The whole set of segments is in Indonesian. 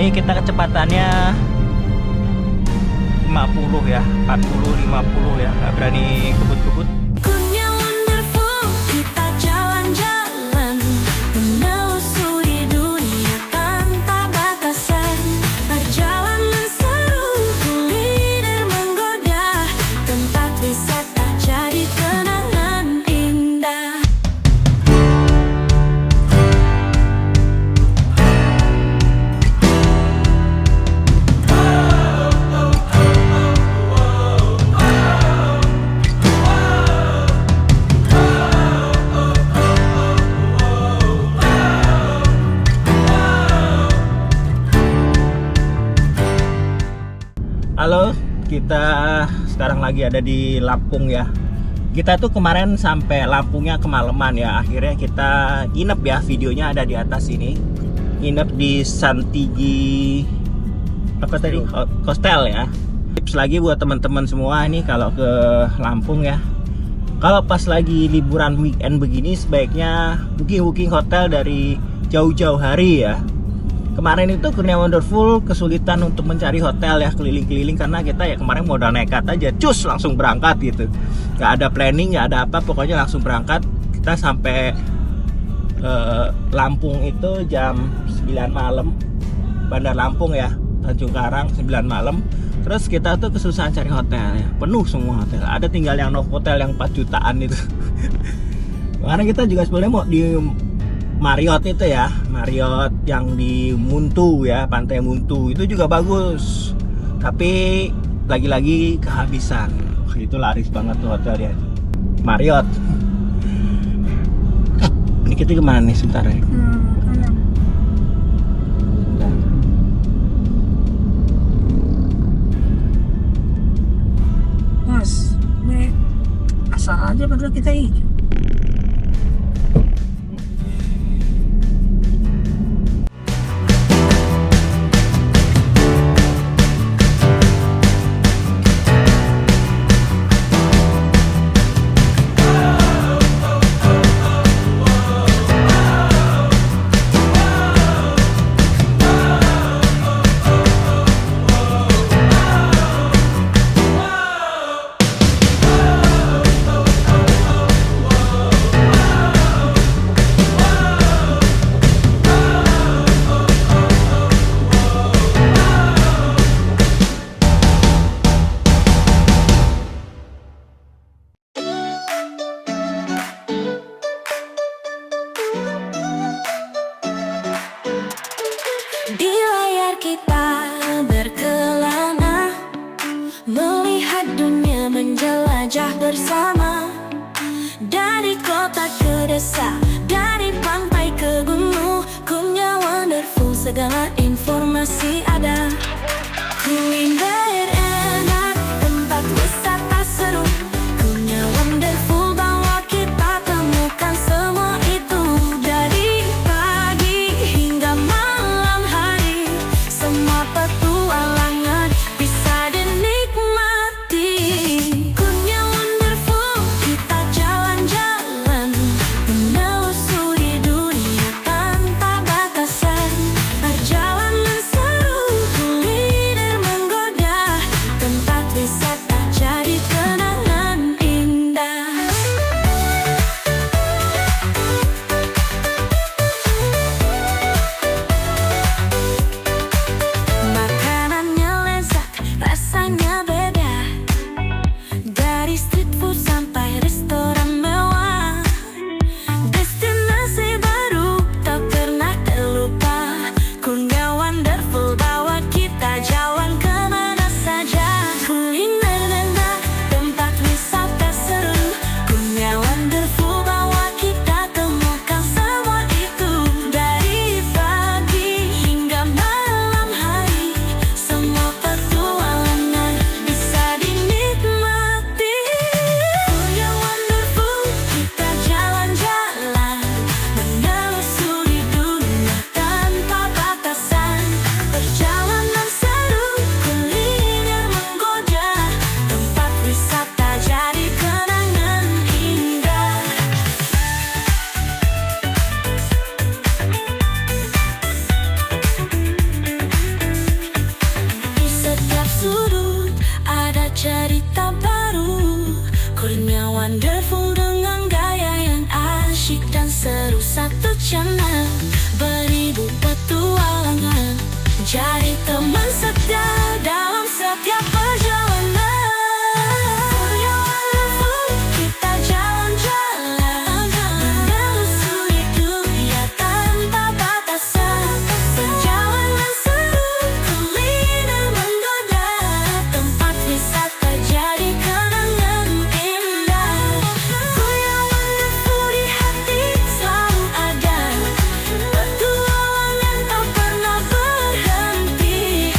Ini kita kecepatannya 50 ya, 40, 50 ya, nggak berani kebut-kebut. Dunia wonderful, kita jalan-jalan menelusuri dunia tanpa batasan. Perjalanan seru, kuliner menggoda, tempat wisata jadi kenangan indah. Halo, kita sekarang lagi ada di Lampung ya. Kita tuh kemarin sampai Lampungnya kemalaman ya. Akhirnya kita nginep ya, videonya ada di atas ini. Nginep di Santigi apa tadi? Hostel ya. Tips lagi buat teman-teman semua nih kalau ke Lampung ya. Kalau pas lagi liburan weekend begini sebaiknya booking hotel dari jauh-jauh hari ya. Kemarin itu Kurnia Wonderful kesulitan untuk mencari hotel ya, keliling-keliling karena kita ya kemarin modal nekat aja, cus langsung berangkat gitu. Gak ada planning, gak ada apa, pokoknya langsung berangkat. Kita sampai Lampung itu jam 9 malam, Bandar Lampung ya, Tanjung Karang 9 malam. Terus kita tuh kesusahan cari hotel ya, penuh semua hotel. Ada tinggal yang hotel yang 4 jutaan itu. Kemarin kita juga sebenarnya mau di Marriott itu ya, Marriott yang di Muntu ya, Pantai Muntu itu juga bagus. Tapi lagi-lagi kehabisan. Itu laris banget tuh hotel ya, Marriott. Ini kita kemana nih sebentar ya? Sebentar. Mas, ini asal aja padahal kita ini. Di layar kita berkelana, melihat dunia menjelajah bersama. Dari kota ke desa, dari pantai ke gunung, Kurnia Wonderful segala informasi ada. Kuliner enak, tempat wisata seru, Kurnia Wonderful bawa kita temukan semua itu. Dari pagi hingga malam hari, semua petualangan bisa dinikmati. Kurnia Wonderful, kita jalan-jalan menelusuri dunia tanpa batasan. Perjalanan seru, kuliner menggoda, rencana, beribu petualangan, jadi teman setia dalam setiap perjalanan. Punya walaupun kita jalan-jalan, menelusuri dunia tanpa batasan. Perjalanan seru, kuliner menggoda, tempat wisata jadi kenangan indah. Punya walaupun di hati selalu ada, petualangan tak pernah berhenti.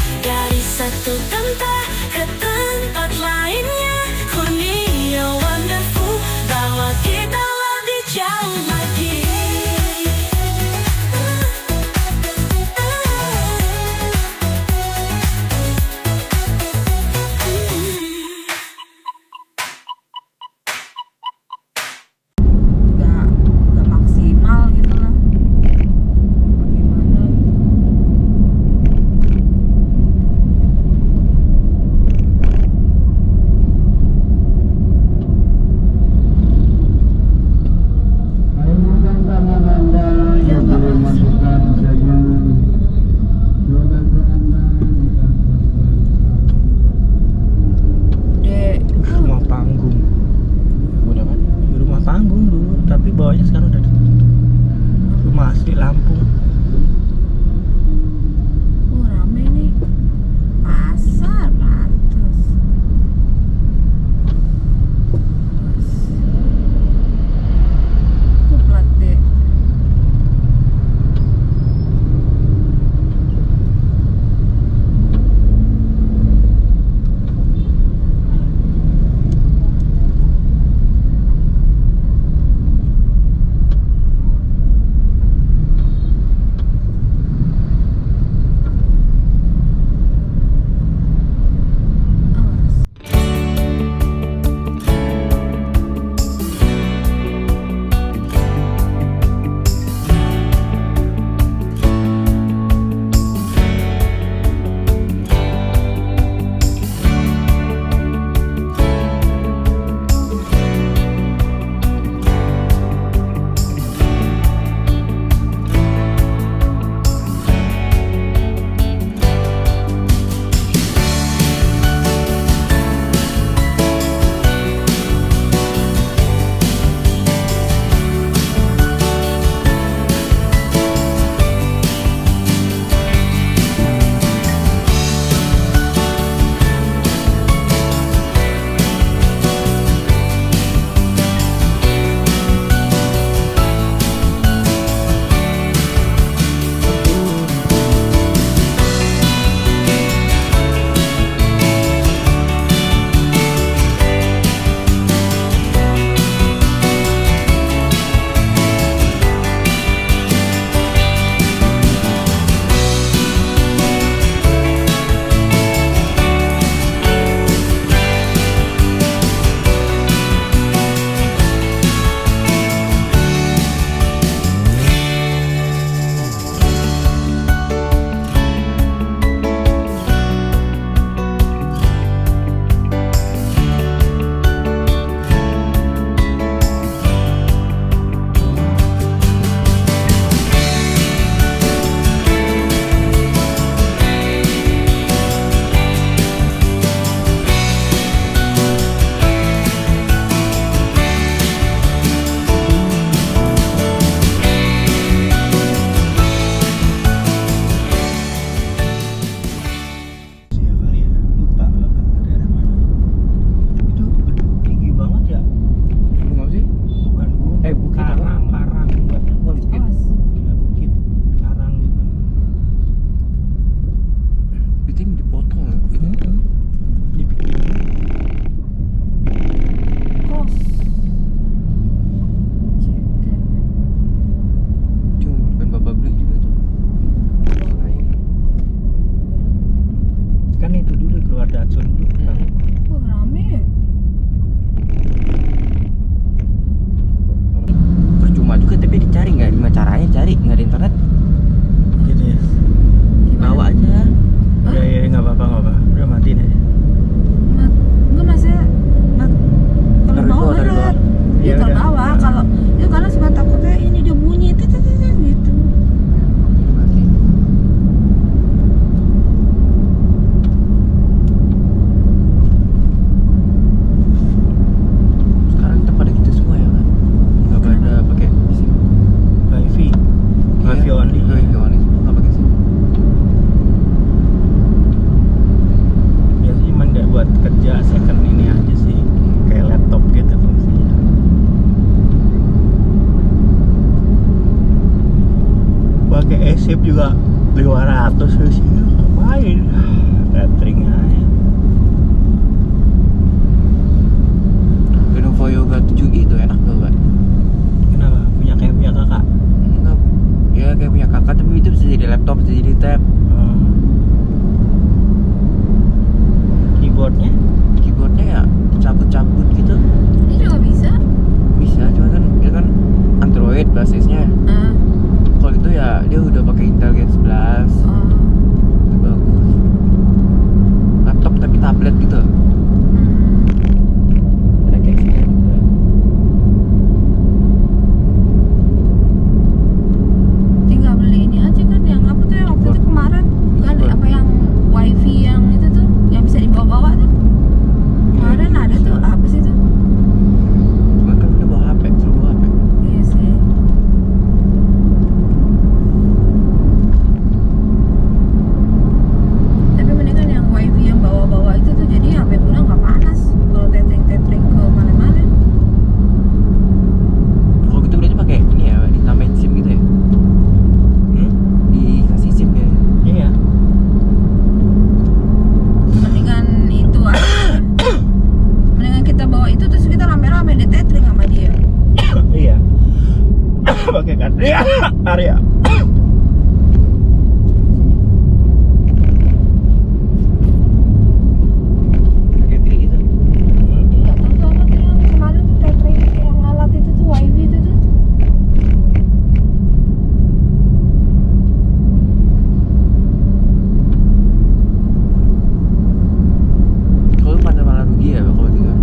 SIM juga 200 sih, ngapain? Tethering aja. Lenovo Yoga 7i itu enak tuh, Pak. Kenapa? Punya kakak? Enggak. Ya kayak punya kakak, tapi itu bisa jadi laptop, bisa jadi tab. Keyboardnya Ya cabut-cabut gitu. Ini juga bisa. Bisa, cuma kan itu kan Android basisnya. Kalau itu ya dia udah pakai Intel Gen 11. Itu bagus. Laptop tapi tablet gitu. Ada case-nya juga. Tinggal beli ini aja kan, yang apa tuh yang waktu itu kemarin kan, apa yang wifi yang itu tuh yang bisa dibawa-bawa tuh. Kemarin ada tuh, apa sih tuh? Cuma kan udah bawa HP, suruh bawa HP. Iya sih. Tapi mendingan yang wifi yang bawa-bawa itu tuh, jadi HP pula nggak panas kalau tethering ke mana-mana. Kalau gitu berarti pakai ini ya, ditambahin SIM gitu ya? Dikasih SIM ya? Iya. Mendingan itu aja. Mendingan kita bawa itu terus kita rame-rame di tethering sama dia. Iya. Pakai kartu area. Pakai tri gitu. Nggak tahu tuh apa tuh yang kemarin tuh tethering yang alat itu tuh wifi itu tuh. Kalau malah rugi ya kalau gitu.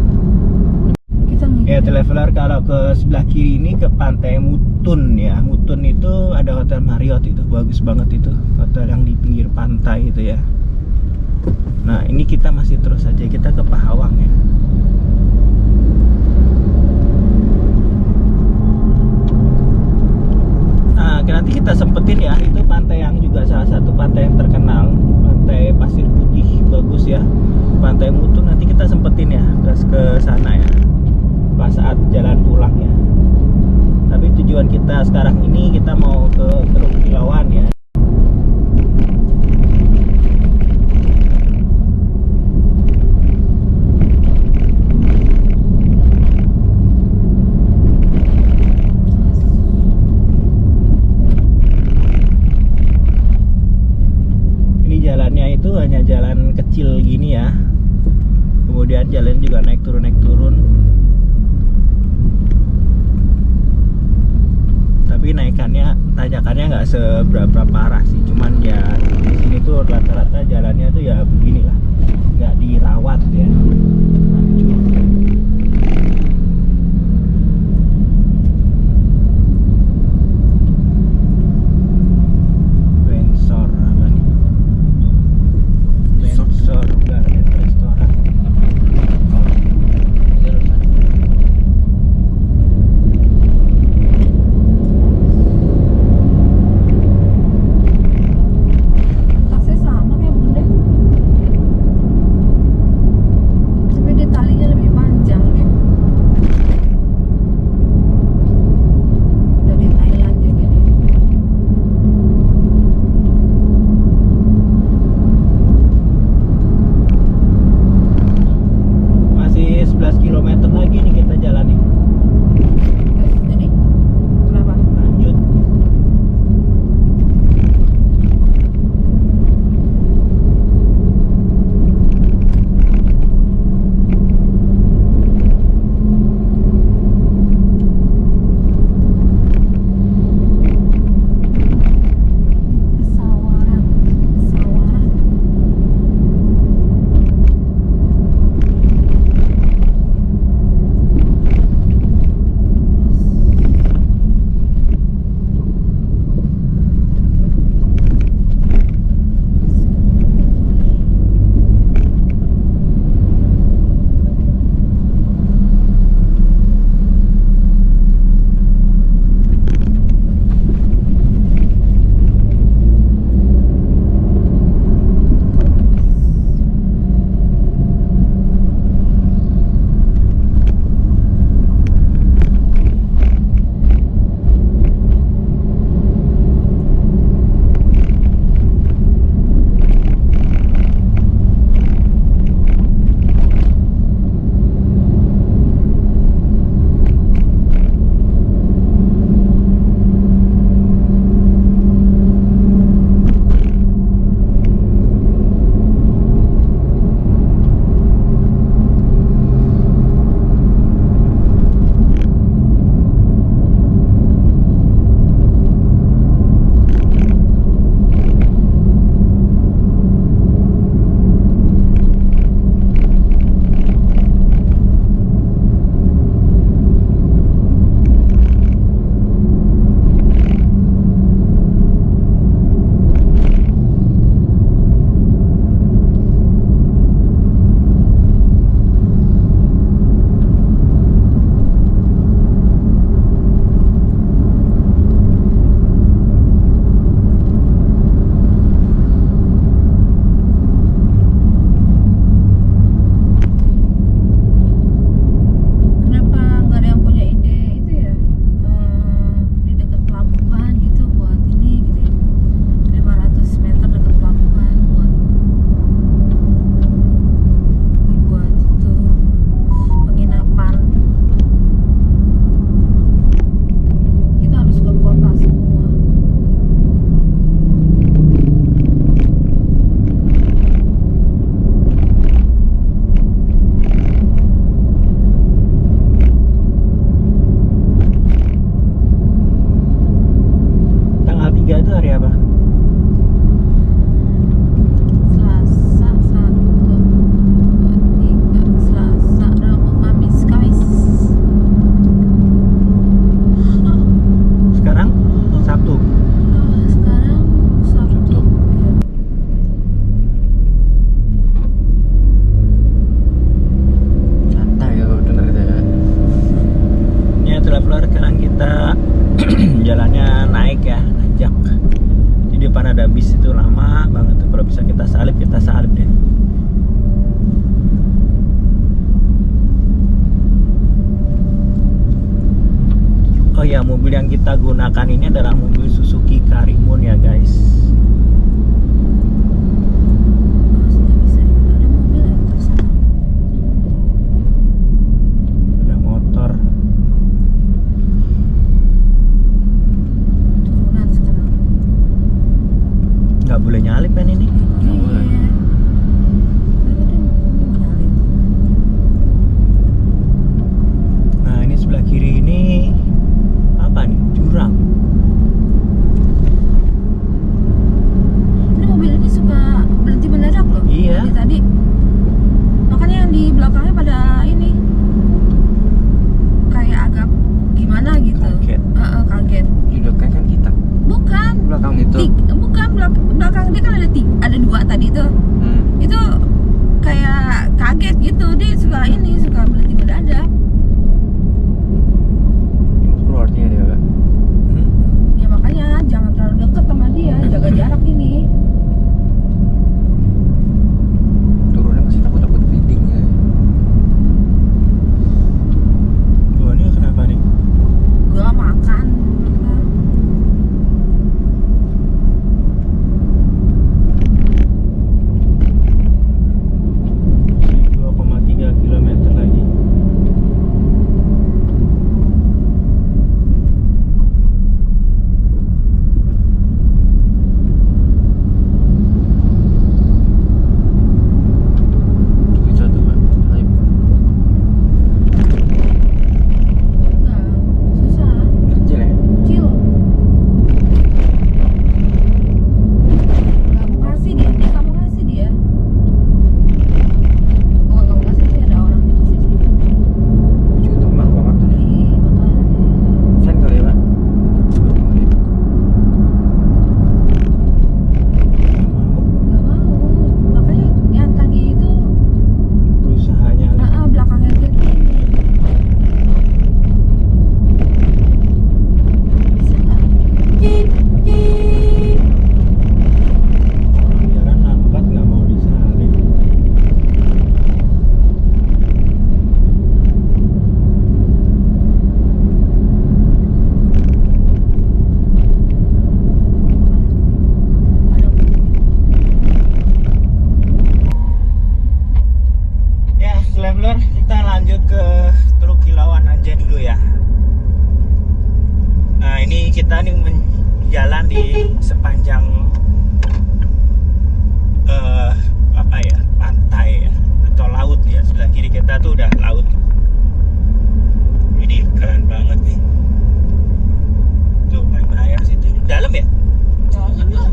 Kita Ya, traveler kalau ke sebelah kiri ini ke Pantai Mutun ya. Mutun itu ada Hotel Marriott, itu bagus banget itu. Hotel yang di pinggir pantai itu ya. Nah, ini kita masih terus aja, kita ke Pahawang ya. Nah, nanti kita sempetin ya, itu pantai yang juga salah satu pantai yang terkenal, Pantai Pasir Putih, bagus ya. Pantai Mutun nanti kita sempetin ya ke sana ya, pas saat jalan pulang ya. Tapi tujuan kita sekarang ini kita mau ke Teluk Kilauan ya. Ini jalannya itu hanya jalan kecil gini ya. Kemudian jalan juga naik turun. Tapi tanjakannya nggak seberapa parah sih, cuman ya di sini tuh rata-rata jalannya tuh ya beginilah, nggak dirawat ya. Windsor apa nih? Windsor Bar and Restoran. tasnya sama kayak bunda. Tapi dia 3 itu hari apa? Selasa 1, 2, 3, Selasa, Rabu, Kamis, Kamis. Sekarang Sabtu. Sekarang Sabtu. Iya. Santai ya bener gitu ya. Ya traveler, sekarang kita jalannya naik ya, nanjak. Di depan ada bis itu lama banget tuh. Kalau bisa kita salip deh. Oh ya, mobil yang kita gunakan ini adalah mobil Suzuki Karimun ya guys. Sudah bisa ya. Ada mobil ya terus sana. Ada motor. Turunan sekarang. Nggak boleh nyalip kan ini? Nggak boleh. Iya. Mereka tuh mau nyalip. Nah ini sebelah kiri ini apa nih? Jurang. Ini mobil ini suka berhenti mendadak loh. Iya. Tadi. Makanya yang di belakangnya pada ini kayak agak gimana gitu. Kaget. Kaget. Judoknya kan kita Bukan. belakang itu. Bukan belakang dia kan ada 2 tadi tuh. Itu kayak kaget gitu. Dia suka suka berhenti mendadak. Keluarnya dia Kak. Ya makanya jangan terlalu dekat sama dia, jaga jarak ini. Turunnya masih takut-takut bleeding ya. Gua ini kenapa nih? Gua makan. Masih 2,3 km lagi. Bisa tuh Kak. Hype. Enggak, susah. Kecil ya? Kecil. Kamu kasih dia, kamu kasih dia. Oh, kamu kasih dia ada orang di sini. Cukup mah banget tuh dia. Ih, makanya. Sen kali ya Pak. Gak mau. Makanya yang tadi itu Berusaha nyalip. belakangnya dia tuh. Bisa nggak? Orang jalan lambat nggak mau disalip. Ya, traveler, kita lanjut ke Teluk Kilauan aja dulu ya. Nah, ini kita nih jalan di sepanjang apa ya, pantai ya, atau laut ya. Sebelah kiri kita tuh udah laut. Ini keren banget nih. Tuh main air situ. Dalam ya? Jangan lah.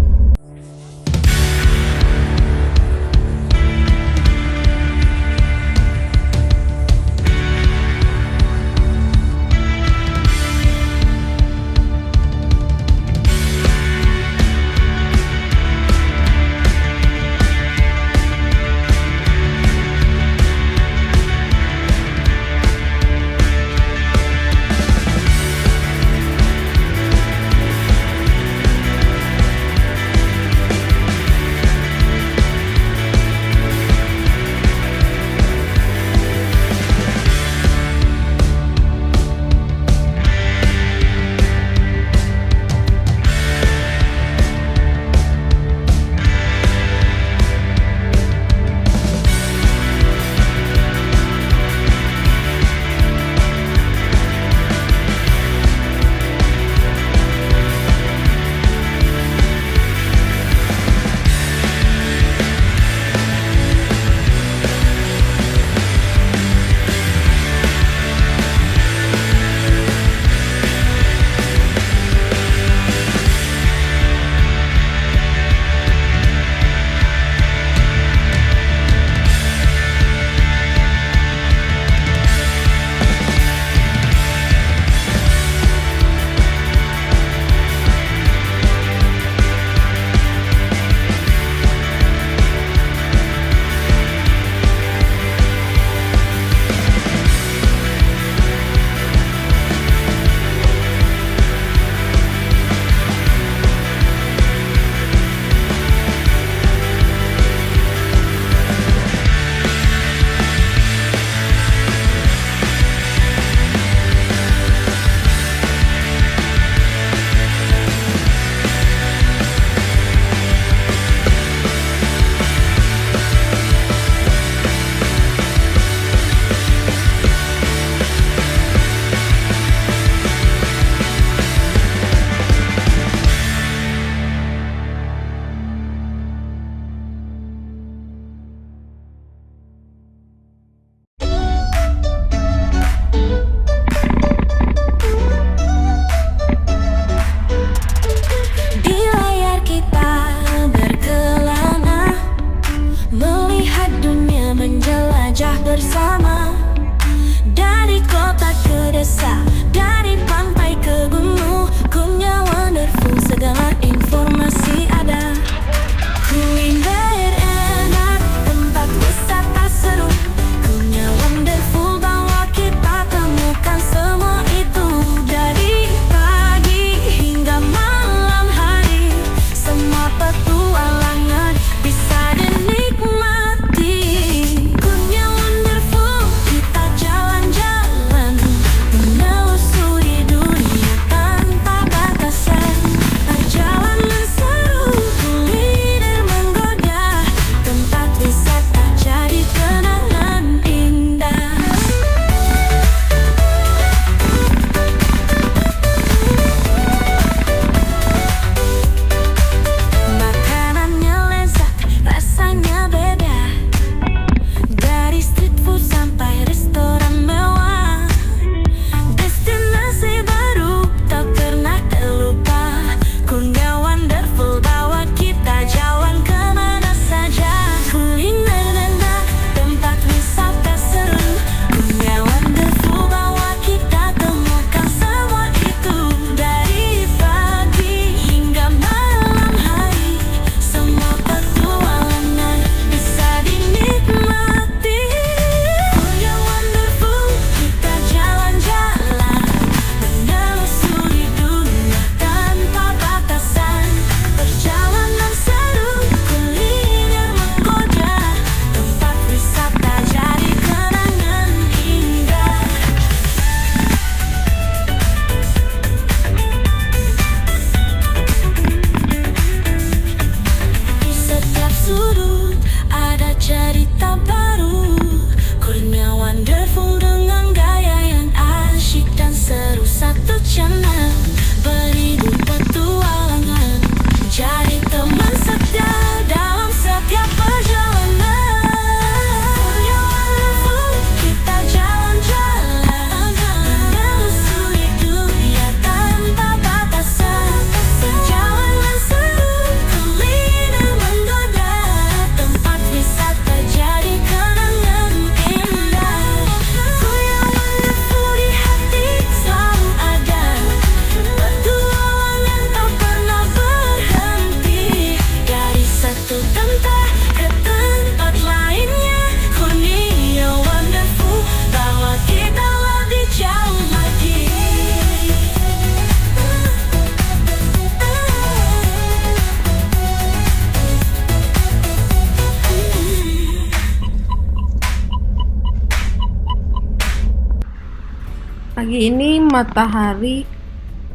Pagi ini matahari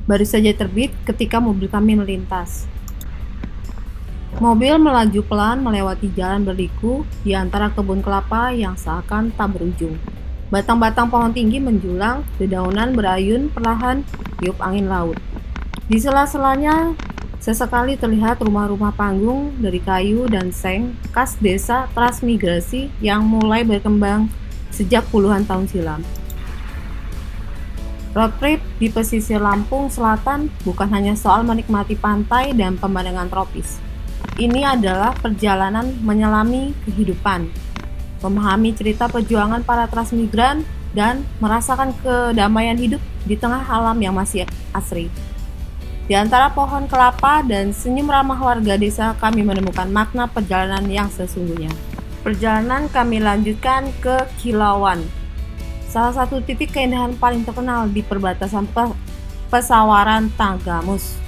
baru saja terbit ketika mobil kami melintas. Mobil melaju pelan melewati jalan berliku di antara kebun kelapa yang seakan tak berujung. Batang-batang pohon tinggi menjulang, dedaunan berayun perlahan tiup angin laut. Di sela-selanya sesekali terlihat rumah-rumah panggung dari kayu dan seng khas desa transmigrasi yang mulai berkembang sejak puluhan tahun silam. Road trip di pesisir Lampung Selatan bukan hanya soal menikmati pantai dan pemandangan tropis. Ini adalah perjalanan menyelami kehidupan, memahami cerita perjuangan para transmigran, dan merasakan kedamaian hidup di tengah alam yang masih asri. Di antara pohon kelapa dan senyum ramah warga desa, kami menemukan makna perjalanan yang sesungguhnya. Perjalanan kami lanjutkan ke Kilauan, salah satu titik keindahan paling terkenal di perbatasan Pesawaran Tanggamus.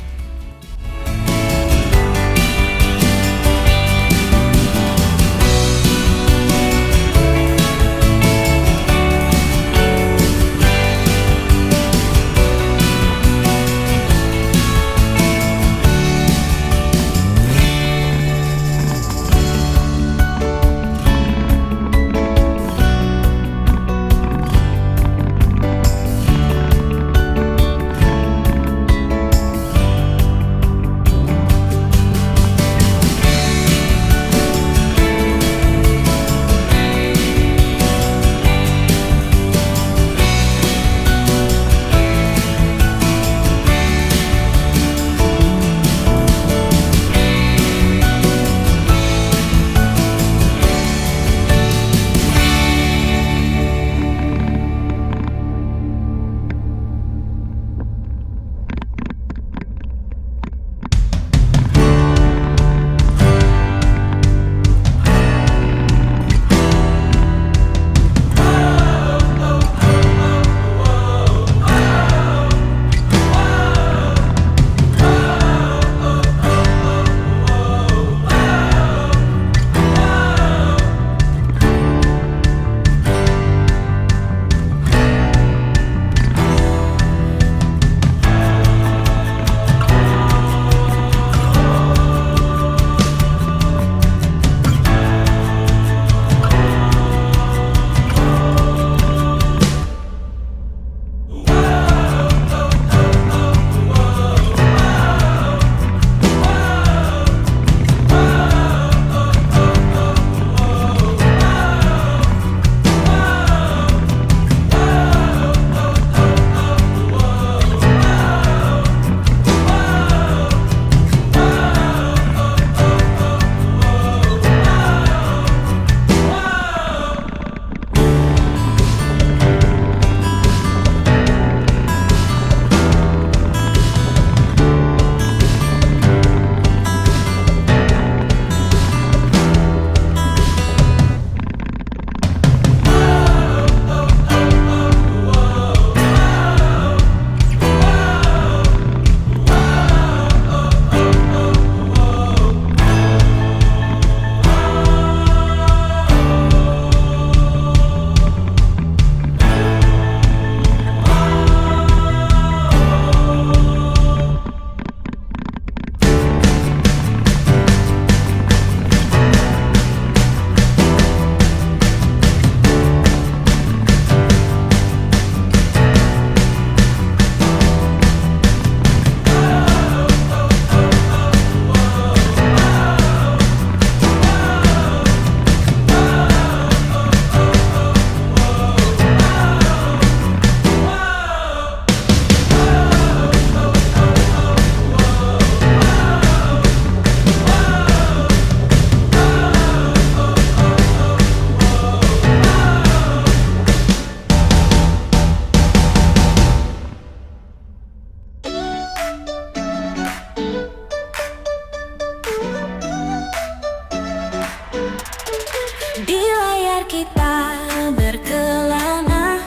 kita berkelana,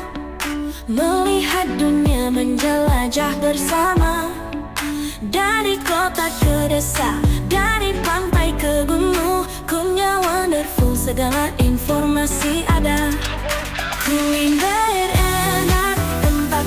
melihat dunia menjelajah bersama. Dari kota ke desa, dari pantai ke gunung, Kurnia Wonderful, segala informasi ada. Kuliner enak, tempat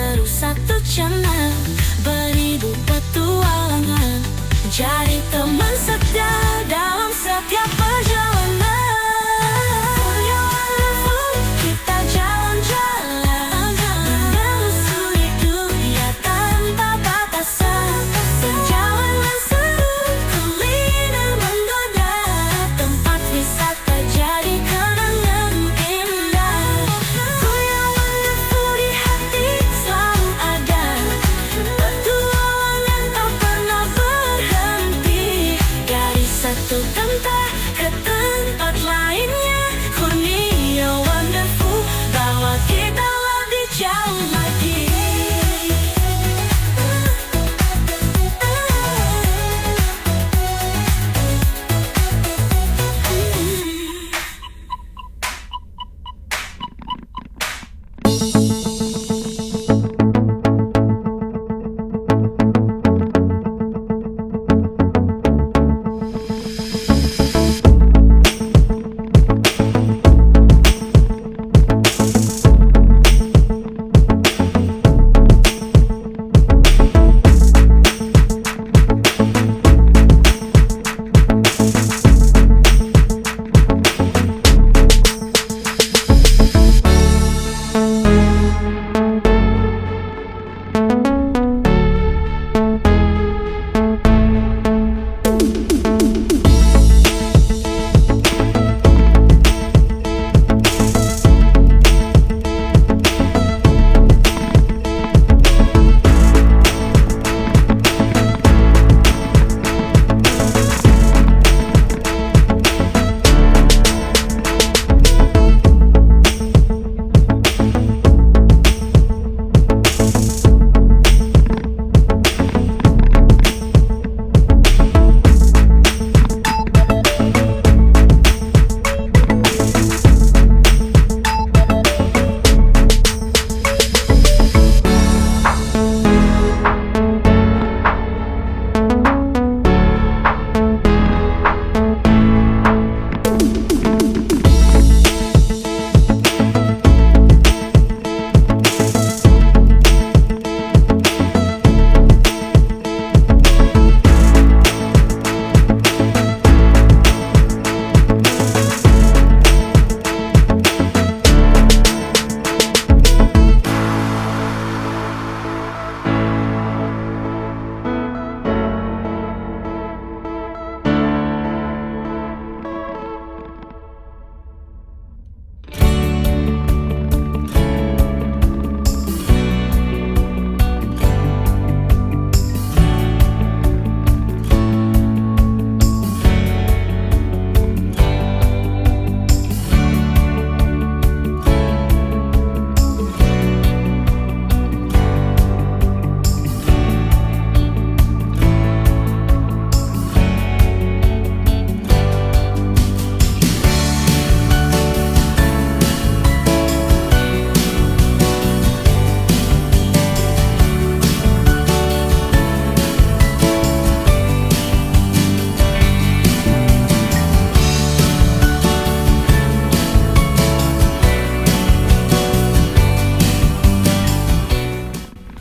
terus satu channel, beribu petualangan, jadi teman setia dalam setiap perjalanan. Kita jalan-jalan, menelusuri dunia tanpa batasan. Perjalanan seru, kuliner menggoda, tempat wisata jadi kenangan indah. Goyang wonderful di hati selalu ada, petualangan tak pernah berhenti. Dari satu tempat ke tempat lainnya, Kurnia Wonderful bawa kita lebih jauh lagi.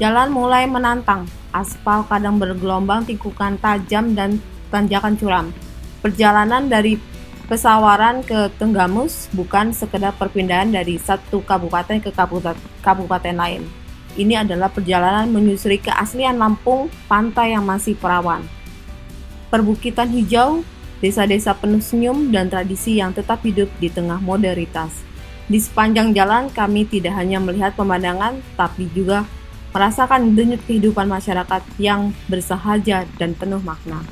Jalan mulai menantang, aspal kadang bergelombang, tikungan tajam, dan tanjakan curam. Perjalanan dari Pesawaran ke Tenggamus bukan sekedar perpindahan dari satu kabupaten ke kabupaten lain. Ini adalah perjalanan menyusuri keaslian Lampung, pantai yang masih perawan, perbukitan hijau, desa-desa penuh senyum, dan tradisi yang tetap hidup di tengah modernitas. Di sepanjang jalan kami tidak hanya melihat pemandangan, tapi juga merasakan denyut kehidupan masyarakat yang bersahaja dan penuh makna.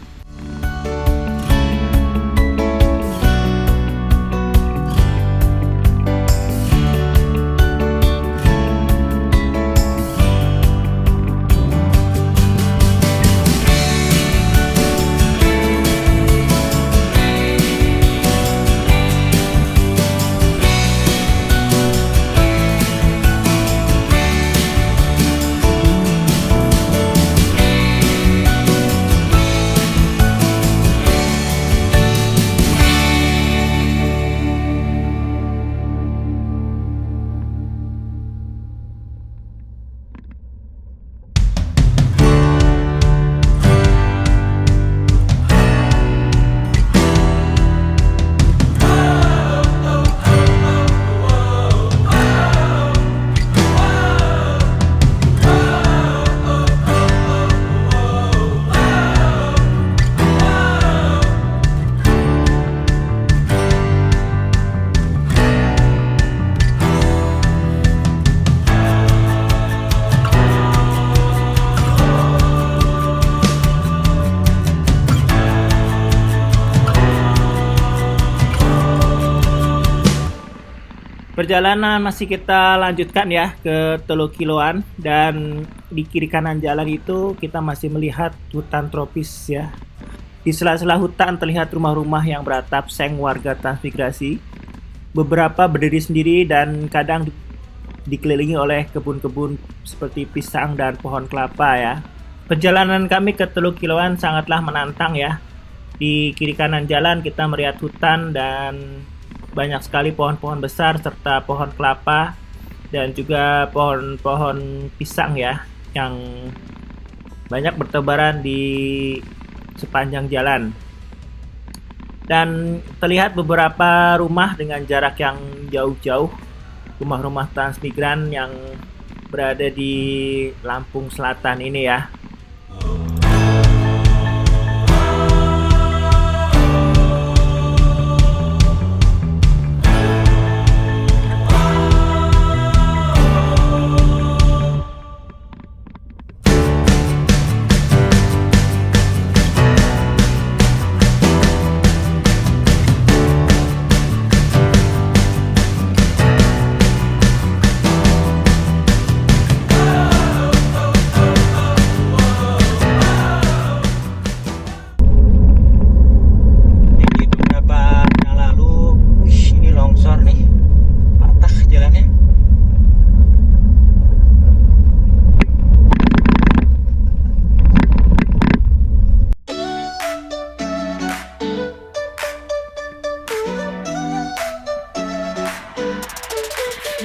Perjalanan masih kita lanjutkan ya ke Teluk Kiloan, dan di kiri kanan jalan itu kita masih melihat hutan tropis ya. Di sela-sela hutan terlihat rumah-rumah yang beratap seng warga transmigrasi. Beberapa berdiri sendiri dan kadang dikelilingi oleh kebun-kebun seperti pisang dan pohon kelapa ya. Perjalanan kami ke Teluk Kiloan sangatlah menantang ya. Di kiri kanan jalan kita melihat hutan dan banyak sekali pohon-pohon besar serta pohon kelapa dan juga pohon-pohon pisang ya yang banyak bertebaran di sepanjang jalan. Dan terlihat beberapa rumah dengan jarak yang jauh-jauh, rumah-rumah transmigran yang berada di Lampung Selatan ini ya.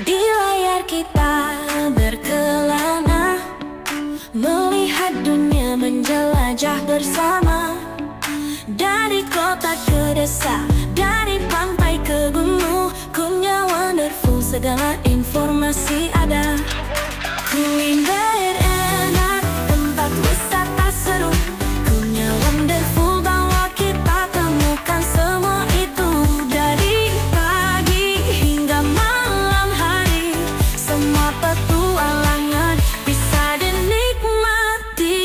Di layar kita berkelana, melihat dunia menjelajah bersama. Dari kota ke desa, dari pantai ke gunung, Kurnia Wonderful segala informasi ada. Kuliner enak, tempat wisata seru, Kurnia Wonderful bawa kita temukan semua itu. Dari pagi hingga malam hari, semua petualangan bisa dinikmati.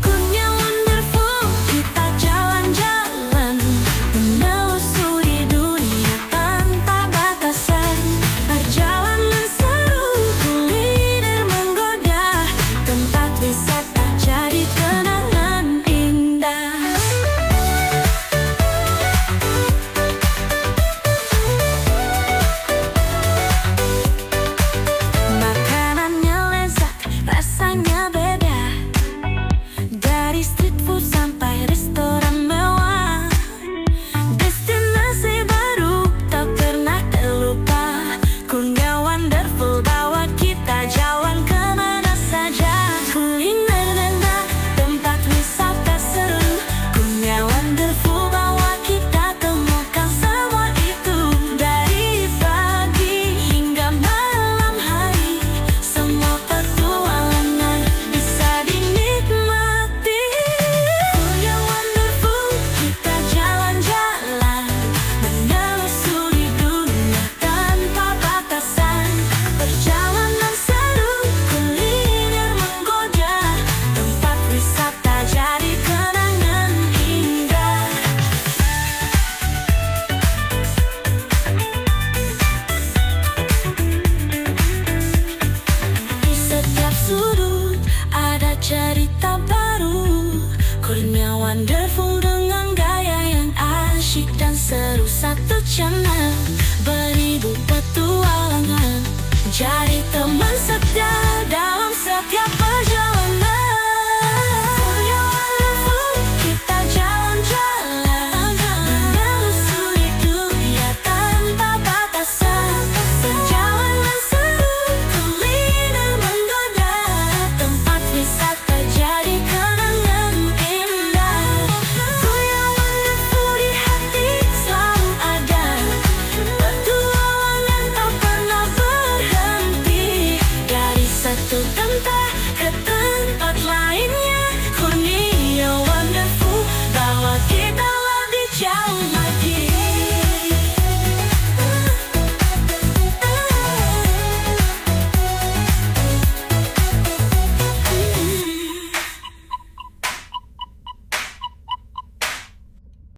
Kurnia Wonderful, kita jalan-jalan, menelusuri dunia tanpa batasan. Perjalanan seru, kuliner menggoda, tempat wisata jadi kenangan indah. Makanannya lezat, rasanya beda. Dari street food sampai restoran mewah, destinasi baru tak pernah terlupa. Kurnia Wonderful bawa kita jalan kemana saja. Kuliner enak, tempat wisata seru, Kurnia Wonderful bawa kita temukan semua itu. Dari pagi hingga malam hari, semua petualangan bisa dinikmati. Kurnia Wonderful, kita jalan-jalan, menelusuri dunia tanpa batasan. Perjalanan seru, kuliner menggoda, tempat wisata jadi kenangan indah. Di setiap sudut ada cerita baru, Kurnia Wonderful dengan gaya yang asyik dan seru. Satu channel, beribu petualangan, jadi teman